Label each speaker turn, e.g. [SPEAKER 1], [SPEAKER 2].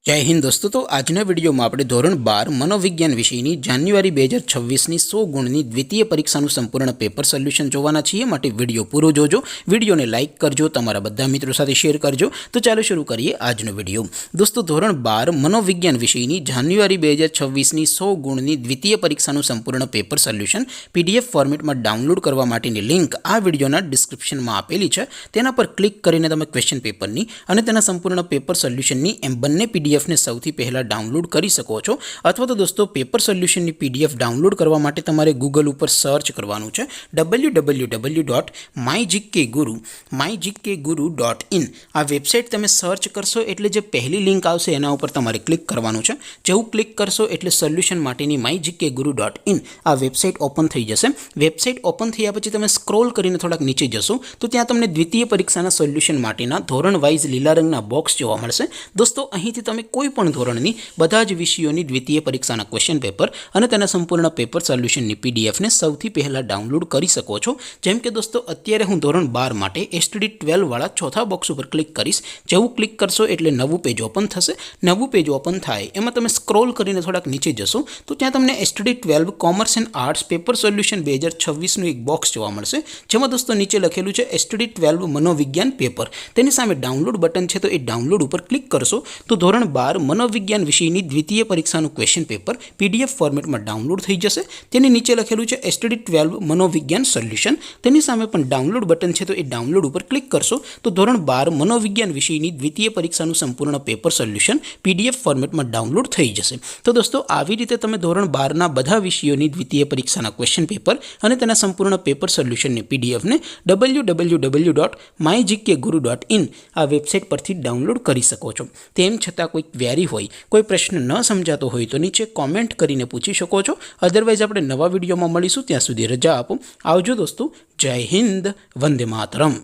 [SPEAKER 1] जय हिंद दोस्तों। तो आजना विडियो में આપણે ધોરણ 12 મનોવિજ્ઞાન વિષયની જાન્યુઆરી 2026ની 100 ગુણની દ્વિતીય પરીક્ષાનું સંપૂર્ણ પેપર સોલ્યુશન જોવાના છીએ। માટે વિડિયો પૂરો જોજો, વિડિયોને લાઈક કરજો, તમારા બધા મિત્રો સાથે શેર કરજો। તો ચાલો શરૂ કરીએ આજનો વિડિયો। દોસ્તો ધોરણ 12 મનોવિજ્ઞાન વિષયની જાન્યુઆરી 2026ની 100 ગુણની દ્વિતીય પરીક્ષાનું સંપૂર્ણ પેપર સોલ્યુશન પીડીએફ ફોર્મેટમાં ડાઉનલોડ કરવા માટેની લિંક આ વિડિયોના ડિસ્ક્રિપ્શનમાં આપેલી છે। તેના પર ક્લિક કરીને તમે ક્વેશ્ચન પેપરની અને તેના સંપૂર્ણ પેપર સોલ્યુશનની એમ બંને પીડીએફ ने સૌથી પહેલા ડાઉનલોડ કરી શકો છો। અથવા તો દોસ્તો પેપર સોલ્યુશનની પીડીએફ ડાઉનલોડ કરવા માટે તમારે ગૂગલ ઉપર સર્ચ કરવાનું છે www.mygkguru.in। આ વેબસાઇટ તમે સર્ચ કરશો એટલે જે પહેલી લિંક આવશે એના ઉપર તમારે ક્લિક કરવાનું છે। જેવું ક્લિક કરશો એટલે સોલ્યુશન માટેની mygkguru.in આ વેબસાઇટ ઓપન થઈ જશે। વેબસાઇટ ઓપન થયા પછી તમે સ્ક્રોલ કરીને થોડાક નીચે જશો તો ત્યાં તમને દ્વિતીય પરીક્ષાના સોલ્યુશન માટેના ધોરણ વાઇઝ લીલા રંગના બોક્સ જોવા મળશે। દોસ્તો અહીંથી તમે કોઈપણ ધોરણની બધા જ વિષયોની દ્વિતીય પરીક્ષાના ક્વેશ્ચન પેપર અને તેના સંપૂર્ણ પેપર સોલ્યુશનની પીડીએફને સૌથી પહેલા ડાઉનલોડ કરી શકો છો। જેમ કે દોસ્તો અત્યારે હું ધોરણ 12 માટે એસટીડી 12 વાળા ચોથા બોક્સ ઉપર ક્લિક કરીશ। જેવું ક્લિક કરશો એટલે નવું પેજ ઓપન થશે। નવું પેજ ઓપન થાય એમાં તમે સ્ક્રોલ કરીને થોડાક નીચે જશો તો ત્યાં તમને STD 12 commerce and arts paper solution 2026નું એક બોક્સ જોવા મળશે। જેમાં દોસ્તો નીચે લખેલું છે એસટીડી 12 મનોવિજ્ઞાન પેપર। તેની સામે ડાઉનલોડ બટન છે તો એ ડાઉનલોડ ઉપર ક્લિક કરશો તો ધોરણ 12 મનોવિજ્ઞાન વિષયની દ્વિતીય પરીક્ષાનું ક્વેશ્ચન પેપર પીડીએફ ફોર્મેટમાં ડાઉનલોડ થઈ જશે। તેની નીચે લખેલું છે એસટીડી 12 મનોવિજ્ઞાન સોલ્યુશન। તેની સામે પણ ડાઉનલોડ બટન છે તો એ ડાઉનલોડ ઉપર ક્લિક કરશો તો ધોરણ 12 મનોવિજ્ઞાન વિષયની દ્વિતીય પરીક્ષાનું સંપૂર્ણ પેપર સોલ્યુશન પીડીએફ ફોર્મેટમાં ડાઉનલોડ થઈ જશે। તો દોસ્તો આવી રીતે તમે ધોરણ 12ના બધા વિષયોની દ્વિતીય પરીક્ષાના ક્વેશ્ચન પેપર અને તેના સંપૂર્ણ પેપર સોલ્યુશનની પીડીએફને www.mygkguru.in આ વેબસાઇટ પરથી ડાઉનલોડ કરી શકો છો। તેમ છતાં કોઈ ક્વેરી હોય, કોઈ પ્રશ્ન ન સમજાતો હોય તો નીચે કોમેન્ટ કરીને પૂછી શકો છો। અધરવાઇઝ આપણે નવા વિડીયોમાં મળીશું, ત્યાં સુધી રજા આપો। આવજો દોસ્તો। જય હિન્દ, વંદે માતરમ।